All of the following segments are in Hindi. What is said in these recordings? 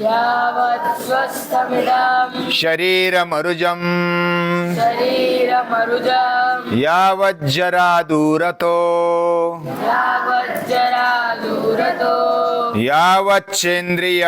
यावच्छ्वस्थमिदं शरीरमरुजं यावज्जरादूरतो यावच्चेन्द्रिय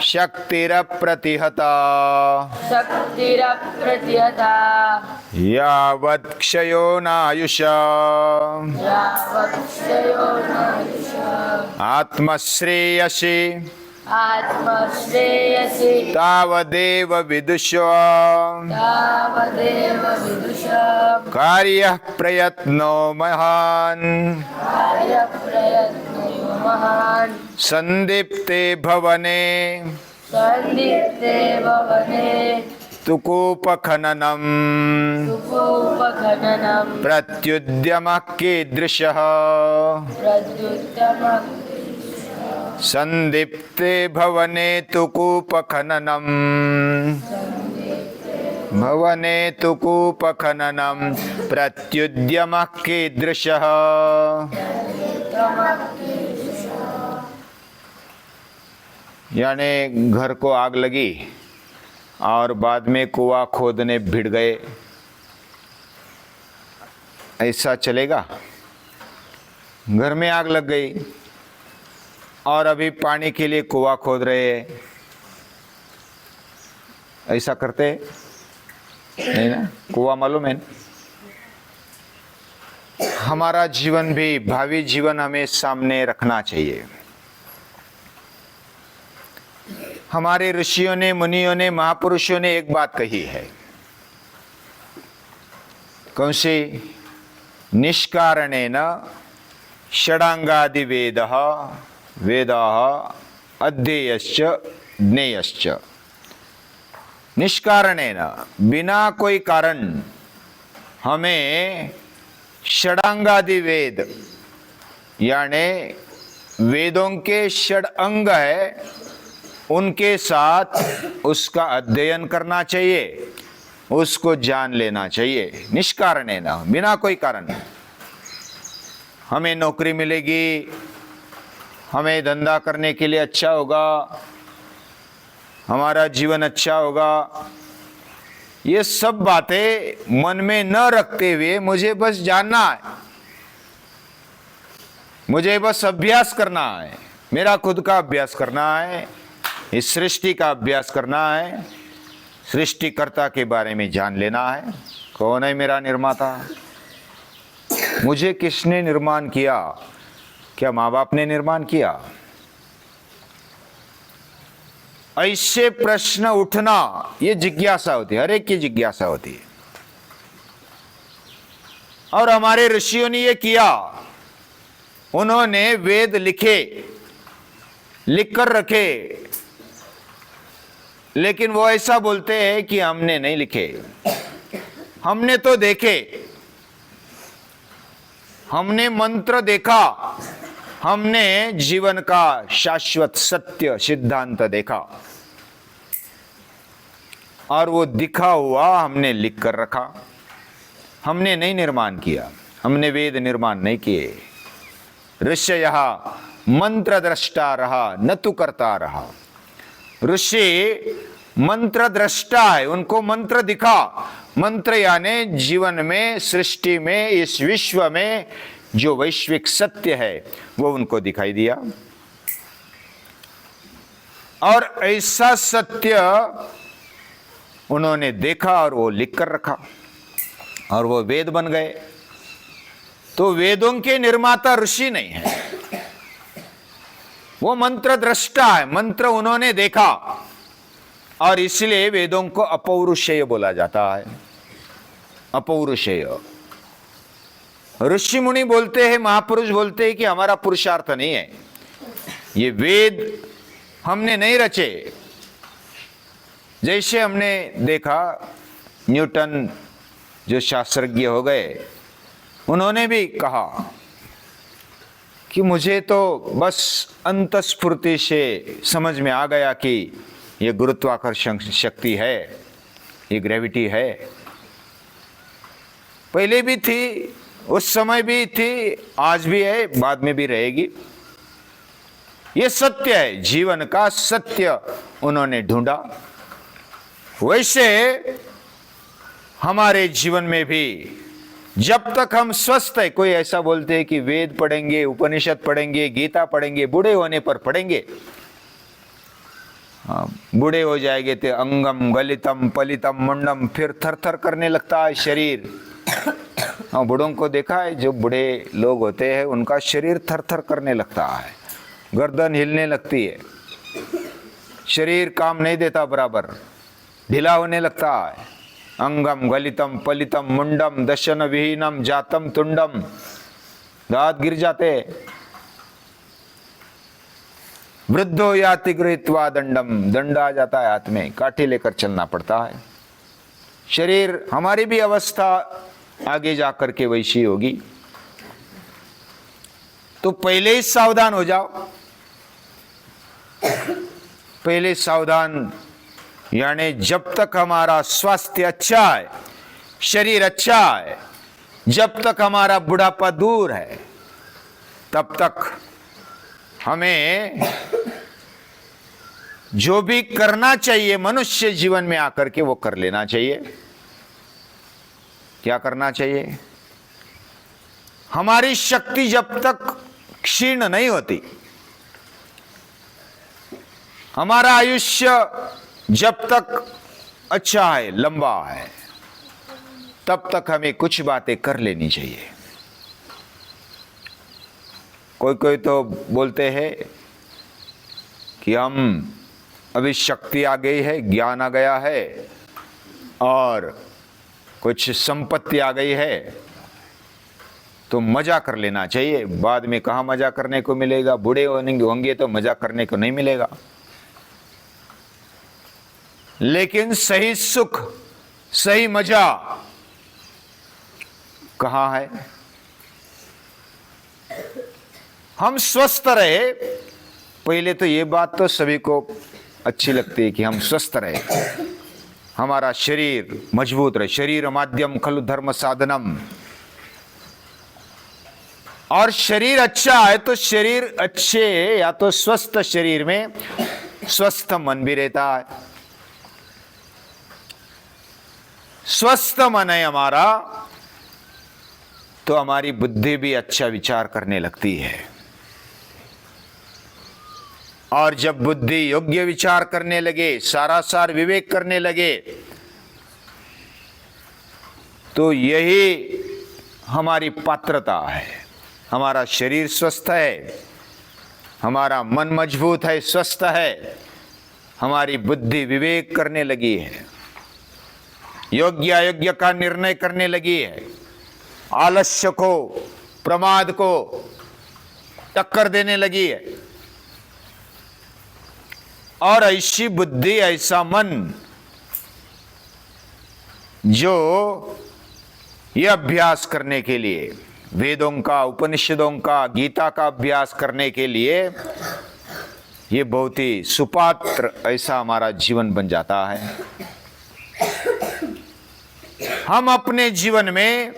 शक्तिरप्रतिहता यावत्क्षयो नायुषा आत्मश्रेयसि तावदेव विदुषो कार्यः प्रयत्नो महान् संदीप्ते भवने तुकूपखननं प्रत्युद्यमः कीदृशः संदीप्ते भवने तुकूपखननं प्रत्युद्यमः कीदृशः। यानी घर को आग लगी और बाद में कुआं खोदने भिड़ गए, ऐसा चलेगा? घर में आग लग गई और अभी पानी के लिए कुआं खोद रहे हैं, ऐसा करते नहीं ना? कुआं मालूम है? हमारा जीवन भी, भावी जीवन हमें सामने रखना चाहिए। हमारे ऋषियों ने, मुनियों ने, महापुरुषों ने एक बात कही है, कौन सी? निष्कारणेन षडांगादि वेदाः अध्येयश्च ज्ञेयश्च। निष्कारणेन, बिना कोई कारण हमें षडांगादि वेद, यानी वेदों के षड अंग है, उनके साथ उसका अध्ययन करना चाहिए, उसको जान लेना चाहिए। निष्कारणेन, बिना कोई कारण। हमें नौकरी मिलेगी, हमें धंधा करने के लिए अच्छा होगा, हमारा जीवन अच्छा होगा, ये सब बातें मन में न रखते हुए मुझे बस जानना है, मुझे बस अभ्यास करना है, मेरा खुद का अभ्यास करना है, इस सृष्टि का अभ्यास करना है, सृष्टिकर्ता के बारे में जान लेना है। कौन है मेरा निर्माता? मुझे किसने निर्माण किया? क्या माँ बाप ने निर्माण किया? ऐसे प्रश्न उठना, ये जिज्ञासा होती है, हर एक की जिज्ञासा होती है। और हमारे ऋषियों ने ये किया, उन्होंने वेद लिखे, लिख कर रखे, लेकिन वो ऐसा बोलते हैं कि हमने नहीं लिखे, हमने तो देखे, हमने मंत्र देखा, हमने जीवन का शाश्वत सत्य सिद्धांत देखा, और वो दिखा हुआ हमने लिख कर रखा। हमने नहीं निर्माण किया, हमने वेद निर्माण नहीं किए। ऋषयः मंत्र दृष्टा रहा, न तो करता रहा। ऋषि मंत्र दृष्टा है, उनको मंत्र दिखा। मंत्र यानी जीवन में, सृष्टि में, इस विश्व में जो वैश्विक सत्य है वो उनको दिखाई दिया, और ऐसा सत्य उन्होंने देखा और वो लिख कर रखा, और वो वेद बन गए। तो वेदों के निर्माता ऋषि नहीं है, वो मंत्र दृष्टा है, मंत्र उन्होंने देखा, और इसलिए वेदों को अपौरुषेय बोला जाता है। अपौरुषेय। ऋषि मुनि बोलते हैं, महापुरुष बोलते हैं कि हमारा पुरुषार्थ नहीं है, ये वेद हमने नहीं रचे। जैसे हमने देखा न्यूटन जो शास्त्रज्ञ हो गए, उन्होंने भी कहा कि मुझे तो बस अंतस्फूर्ति से समझ में आ गया कि ये गुरुत्वाकर्षण शक्ति है, ये ग्रेविटी है। पहले भी थी उस समय भी थी, आज भी है, बाद में भी रहेगी। ये सत्य है, जीवन का सत्य उन्होंने ढूंढा। वैसे हमारे जीवन में भी जब तक हम स्वस्थ है, कोई ऐसा बोलते हैं कि वेद पढ़ेंगे, उपनिषद पढ़ेंगे, गीता पढ़ेंगे, बूढ़े होने पर पढ़ेंगे। हाँ, बूढ़े हो जाएंगे तो अंगम गलितम पलितम मुंडम, फिर थर थर करने लगता है शरीर। हाँ, बूढ़ों को देखा है, जो बूढ़े लोग होते हैं उनका शरीर थर थर करने लगता है, गर्दन हिलने लगती है, शरीर काम नहीं देता बराबर, ढीला होने लगता है। अंगम गलितम पलितम मुंडम दशन विहीनम जातम तुंडम, दांत गिर जाते। वृद्धो याति गृहीत्वा दंडम, दंड आ जाता है हाथ में, काठी लेकर चलना पड़ता है। शरीर, हमारी भी अवस्था आगे जाकर के वैसी होगी। तो पहले ही सावधान हो जाओ, पहले सावधान, यानी जब तक हमारा स्वास्थ्य अच्छा है, शरीर अच्छा है, जब तक हमारा बुढ़ापा दूर है, तब तक हमें जो भी करना चाहिए मनुष्य जीवन में आकर के वो कर लेना चाहिए। क्या करना चाहिए? हमारी शक्ति जब तक क्षीण नहीं होती, हमारा आयुष्य जब तक अच्छा है, लंबा है, तब तक हमें कुछ बातें कर लेनी चाहिए। कोई कोई तो बोलते हैं कि हम अभी शक्ति आ गई है, ज्ञान आ गया है और कुछ संपत्ति आ गई है तो मजा कर लेना चाहिए। बाद में कहाँ मजा करने को मिलेगा, बूढ़े होंगे तो मजा करने को नहीं मिलेगा। लेकिन सही सुख, सही मजा कहाँ है? हम स्वस्थ रहे, पहले तो ये बात तो सभी को अच्छी लगती है कि हम स्वस्थ रहे, हमारा शरीर मजबूत रहे। शरीर माध्यम खलु धर्म साधनम, और शरीर अच्छा है तो शरीर अच्छे, या तो स्वस्थ शरीर में स्वस्थ मन भी रहता है। स्वस्थ मन है हमारा तो हमारी बुद्धि भी अच्छा विचार करने लगती है, और जब बुद्धि योग्य विचार करने लगे, सारासार विवेक करने लगे, तो यही हमारी पात्रता है। हमारा शरीर स्वस्थ है, हमारा मन मजबूत है, स्वस्थ है, हमारी बुद्धि विवेक करने लगी है, योग्य अयोग्य का निर्णय करने लगी है, आलस्य को, प्रमाद को टक्कर देने लगी है। और ऐसी बुद्धि, ऐसा मन जो ये अभ्यास करने के लिए, वेदों का, उपनिषदों का, गीता का अभ्यास करने के लिए ये बहुत ही सुपात्र ऐसा हमारा जीवन बन जाता है। हम अपने जीवन में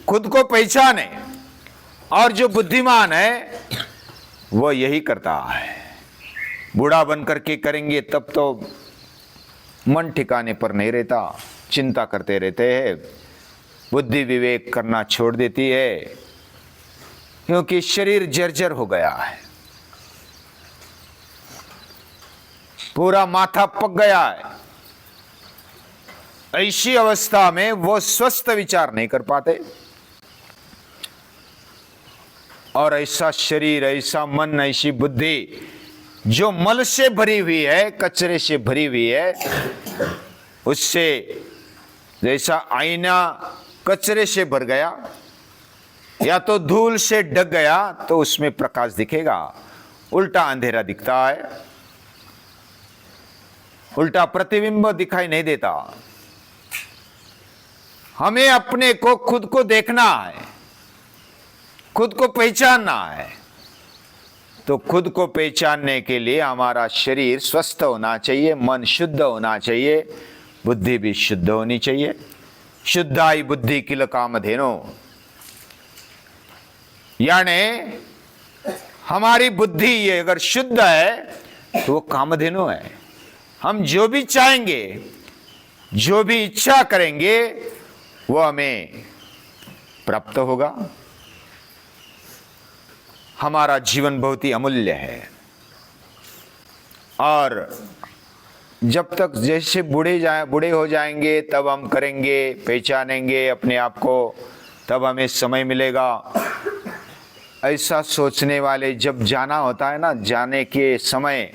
खुद को पहचाने, और जो बुद्धिमान है वो यही करता है। बूढ़ा बन करके करेंगे तब तो मन ठिकाने पर नहीं रहता, चिंता करते रहते हैं, बुद्धि विवेक करना छोड़ देती है, क्योंकि शरीर जर्जर हो गया है, पूरा माथा पक गया है। ऐसी अवस्था में वो स्वस्थ विचार नहीं कर पाते, और ऐसा शरीर, ऐसा मन, ऐसी बुद्धि जो मल से भरी हुई है, कचरे से भरी हुई है, उससे जैसा आईना कचरे से भर गया या तो धूल से ढक गया तो उसमें प्रकाश दिखेगा, उल्टा अंधेरा दिखता है, उल्टा प्रतिबिंब दिखाई नहीं देता। हमें अपने को, खुद को देखना है, खुद को पहचानना है। तो खुद को पहचानने के लिए हमारा शरीर स्वस्थ होना चाहिए, मन शुद्ध होना चाहिए, बुद्धि भी शुद्ध होनी चाहिए। शुद्धाई बुद्धि किल कामधेनो, यानी हमारी बुद्धि ये अगर शुद्ध है तो वो कामधेनु है। हम जो भी चाहेंगे, जो भी इच्छा करेंगे, वो हमें प्राप्त होगा। हमारा जीवन बहुत ही अमूल्य है। और जब तक जैसे बूढ़े हो जाएंगे तब हम करेंगे, पहचानेंगे अपने आप को, तब हमें समय मिलेगा। ऐसा सोचने वाले जब जाना होता है ना, जाने के समय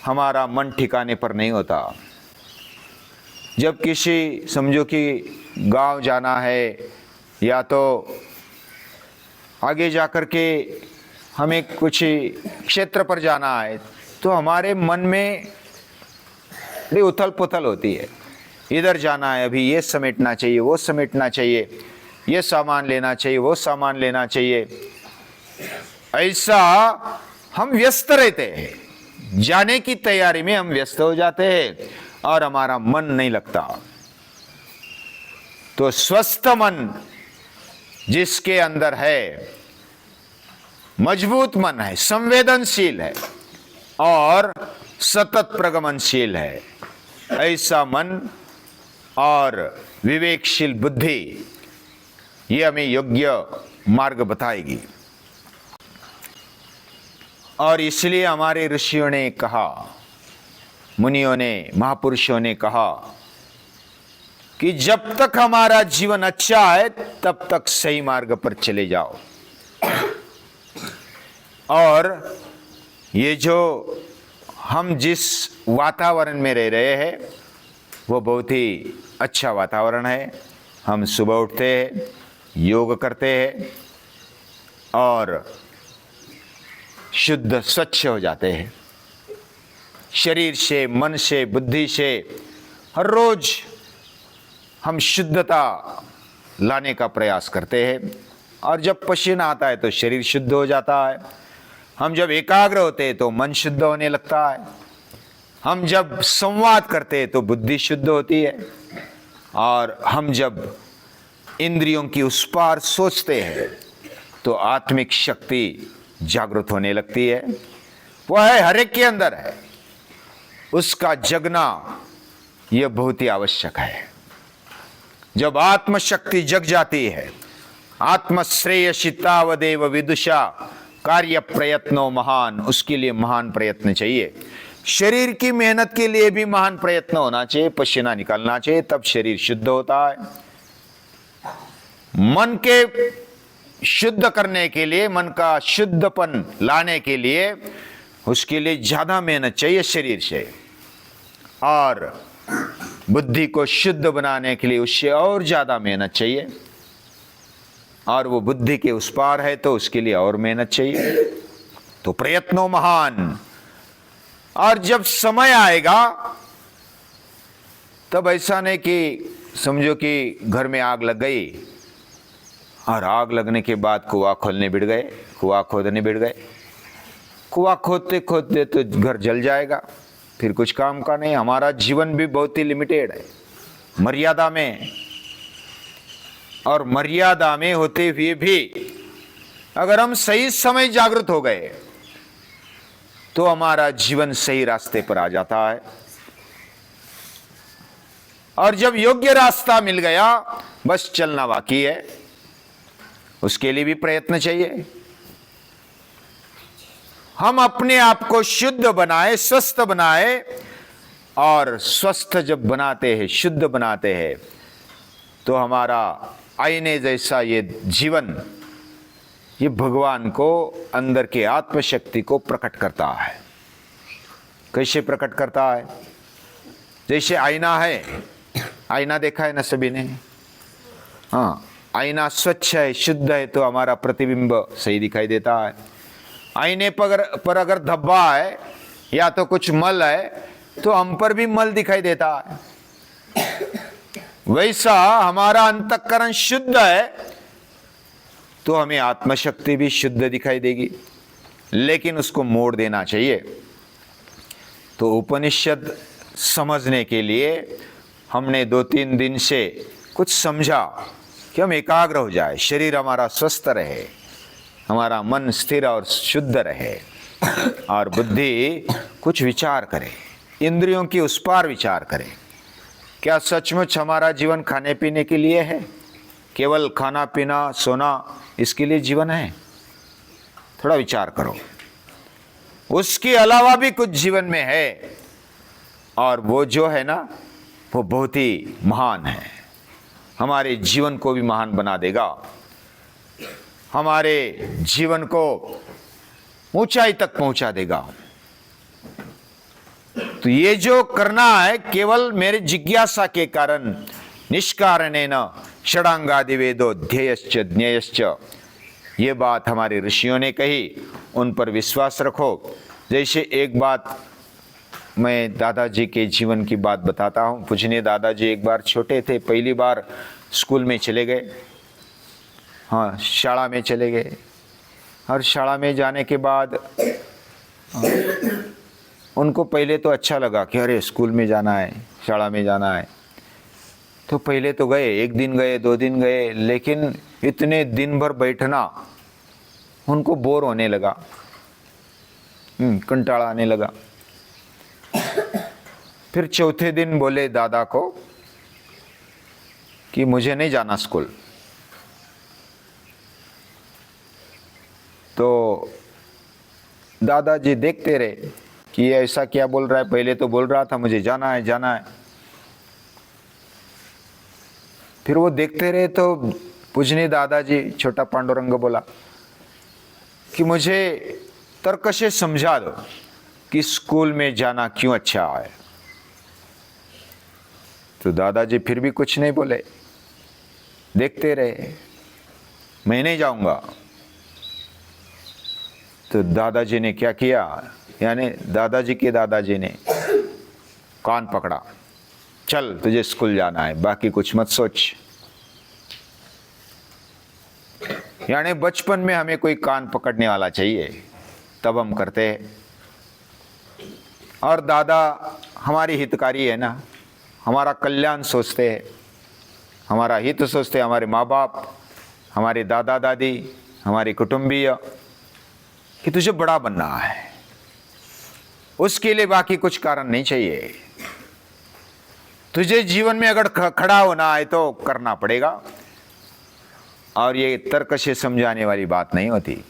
हमारा मन ठिकाने पर नहीं होता। जब किसी समझो कि गांव जाना है या तो आगे जाकर के हमें कुछ क्षेत्र पर जाना है, तो हमारे मन में बड़ी उथल पुथल होती है। इधर जाना है, अभी ये समेटना चाहिए, वो समेटना चाहिए, ये सामान लेना चाहिए, वो सामान लेना चाहिए। ऐसा हम व्यस्त रहते हैं, जाने की तैयारी में हम व्यस्त हो जाते हैं और हमारा मन नहीं लगता। तो स्वस्थ मन जिसके अंदर है, मजबूत मन है, संवेदनशील है और सतत प्रगमनशील है, ऐसा मन और विवेकशील बुद्धि ये हमें योग्य मार्ग बताएगी। और इसलिए हमारे ऋषियों ने कहा, मुनियों ने, महापुरुषों ने कहा कि जब तक हमारा जीवन अच्छा है तब तक सही मार्ग पर चले जाओ। और ये जो हम जिस वातावरण में रह रहे हैं वो बहुत ही अच्छा वातावरण है। हम सुबह उठते हैं, योग करते हैं और शुद्ध स्वच्छ हो जाते हैं, शरीर से, मन से, बुद्धि से। हर रोज हम शुद्धता लाने का प्रयास करते हैं और जब पसीना आता है तो शरीर शुद्ध हो जाता है। हम जब एकाग्र होते हैं तो मन शुद्ध होने लगता है। हम जब संवाद करते हैं तो बुद्धि शुद्ध होती है। और हम जब इंद्रियों की उस पार सोचते हैं तो आत्मिक शक्ति जागृत होने लगती है। वह है हर एक के अंदर है, उसका जगना यह बहुत ही आवश्यक है। जब आत्मशक्ति जग जाती है, आत्मश्रेयसी तावदेव विदुषा कार्य प्रयत्नो महान, उसके लिए महान प्रयत्न चाहिए। शरीर की मेहनत के लिए भी महान प्रयत्न होना चाहिए, पसीना निकालना चाहिए, तब शरीर शुद्ध होता है। मन के शुद्ध करने के लिए, मन का शुद्धपन लाने के लिए, उसके लिए ज्यादा मेहनत चाहिए शरीर से। और बुद्धि को शुद्ध बनाने के लिए उससे और ज्यादा मेहनत चाहिए। और वो बुद्धि के उस पार है तो उसके लिए और मेहनत चाहिए। तो प्रयत्नो महान। और जब समय आएगा तब ऐसा नहीं कि समझो कि घर में आग लग गई और आग लगने के बाद कुआं खोदने बैठ गए। कुआं खोदते खोदते तो घर जल जाएगा, फिर कुछ काम का नहीं। हमारा जीवन भी बहुत ही लिमिटेड है, मर्यादा में। और मर्यादा में होते हुए भी अगर हम सही समय जागृत हो गए तो हमारा जीवन सही रास्ते पर आ जाता है। और जब योग्य रास्ता मिल गया, बस चलना बाकी है, उसके लिए भी प्रयत्न चाहिए। हम अपने आप को शुद्ध बनाए, स्वस्थ बनाए। और स्वस्थ जब बनाते हैं, शुद्ध बनाते हैं, तो हमारा आईने जैसा ये जीवन, ये भगवान को, अंदर के आत्मशक्ति को प्रकट करता है। कैसे प्रकट करता है? जैसे आईना है, आईना देखा है ना सभी ने? हाँ, आईना स्वच्छ है, शुद्ध है तो हमारा प्रतिबिंब सही दिखाई देता है। आईने पर अगर धब्बा है या तो कुछ मल है तो हम पर भी मल दिखाई देता है। वैसा हमारा अंतःकरण शुद्ध है तो हमें आत्मशक्ति भी शुद्ध दिखाई देगी, लेकिन उसको मोड़ देना चाहिए। तो उपनिषद समझने के लिए हमने 2-3 दिन से कुछ समझा कि हम एकाग्र हो जाए, शरीर हमारा स्वस्थ रहे, हमारा मन स्थिर और शुद्ध रहे और बुद्धि कुछ विचार करे, इंद्रियों की उस पार विचार करे। क्या सचमुच हमारा जीवन खाने पीने के लिए है? केवल खाना पीना सोना इसके लिए जीवन है? थोड़ा विचार करो। उसके अलावा भी कुछ जीवन में है, और वो जो है ना, वो बहुत ही महान है। हमारे जीवन को भी महान बना देगा, हमारे जीवन को ऊंचाई तक पहुंचा देगा। तो ये जो करना है केवल मेरे जिज्ञासा के कारण, निष्कारणेन षडांगादि वेदो ध्येयश्च ज्ञेयश्च, ये बात हमारे ऋषियों ने कही, उन पर विश्वास रखो। जैसे एक बात मैं दादाजी के जीवन की बात बताता हूँ। पूजनीय दादाजी एक बार छोटे थे, पहली बार स्कूल में चले गए, हाँ शाला में चले गए। और शाला में जाने के बाद उनको पहले तो अच्छा लगा कि अरे स्कूल में जाना है, शाला में जाना है। तो पहले तो गए, एक दिन गए, 2 दिन गए, लेकिन इतने दिन भर बैठना उनको बोर होने लगा, कंटाला आने लगा। फिर चौथे दिन बोले दादा को कि मुझे नहीं जाना स्कूल। तो दादाजी देखते रहे कि ये ऐसा क्या बोल रहा है, पहले तो बोल रहा था मुझे जाना है जाना है। फिर वो देखते रहे तो पूजनीय दादाजी छोटा पांडुरंग बोला कि मुझे तर्क से समझा दो कि स्कूल में जाना क्यों अच्छा है। तो दादाजी फिर भी कुछ नहीं बोले, देखते रहे, मैं नहीं जाऊंगा। तो दादाजी ने क्या किया, यानी दादाजी के दादाजी ने कान पकड़ा, चल तुझे स्कूल जाना है, बाकी कुछ मत सोच। यानी बचपन में हमें कोई कान पकड़ने वाला चाहिए, तब हम करते हैं। और दादा हमारी हितकारी है ना, हमारा कल्याण सोचते हैं, हमारा हित सोचते हैं। हमारे माँ बाप, हमारे दादा दादी, हमारे कुटुंबीय, कि तुझे बड़ा बनना है, उसके लिए बाकी कुछ कारण नहीं चाहिए। तुझे जीवन में अगर खड़ा होना है तो करना पड़ेगा। और ये तर्क से समझाने वाली बात नहीं होती।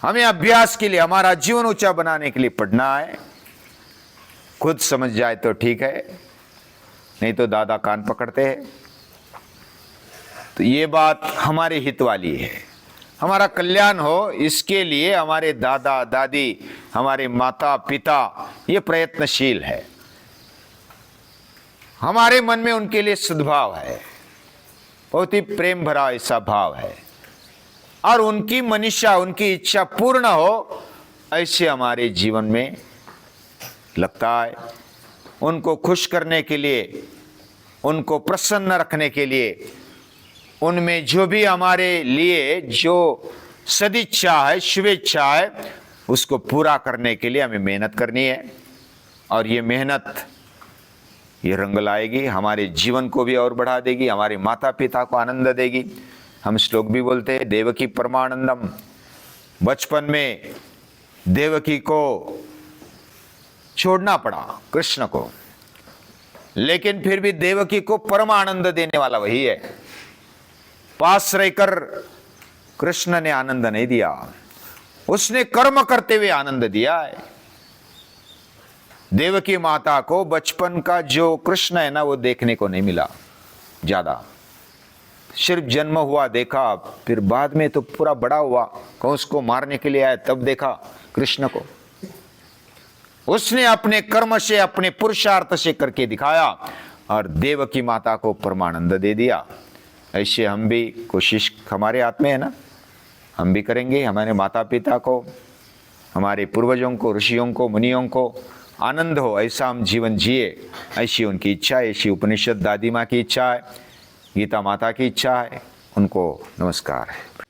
हमें अभ्यास के लिए, हमारा जीवन ऊंचा बनाने के लिए पढ़ना है। खुद समझ जाए तो ठीक है, नहीं तो दादा कान पकड़ते हैं। तो ये बात हमारे हित वाली है, हमारा कल्याण हो, इसके लिए हमारे दादा दादी, हमारे माता पिता ये प्रयत्नशील है। हमारे मन में उनके लिए सद्भाव है, बहुत ही प्रेम भरा ऐसा भाव है, और उनकी मनीषा, उनकी इच्छा पूर्ण हो, ऐसे हमारे जीवन में लगता है। उनको खुश करने के लिए, उनको प्रसन्न रखने के लिए, उनमें जो भी हमारे लिए जो सदिच्छा है, शुभेच्छा है, उसको पूरा करने के लिए हमें मेहनत करनी है। और ये मेहनत ये रंग लाएगी, हमारे जीवन को भी और बढ़ा देगी, हमारे माता पिता को आनंद देगी। हम श्लोक भी बोलते हैं, देवकी परमानंदम। बचपन में देवकी को छोड़ना पड़ा कृष्ण को, लेकिन फिर भी देवकी को परम आनंद देने वाला वही है। पास रहकर कृष्ण ने आनंद नहीं दिया, उसने कर्म करते हुए आनंद दिया है। देवकी माता को बचपन का जो कृष्ण है ना, वो देखने को नहीं मिला ज्यादा। सिर्फ जन्म हुआ देखा, फिर बाद में तो पूरा बड़ा हुआ, कंस को मारने के लिए आया, तब देखा कृष्ण को। उसने अपने कर्म से, अपने पुरुषार्थ से करके दिखाया और देवकी माता को परमानंद दे दिया। ऐसे हम भी कोशिश हमारे हाथ में है ना, हम भी करेंगे। हमारे माता पिता को, हमारे पूर्वजों को, ऋषियों को, मुनियों को आनंद हो, ऐसा हम जीवन जिए, ऐसी उनकी इच्छा है। ऐसी उपनिषद दादी माँ की इच्छा है, गीता माता की इच्छा है। उनको नमस्कार है।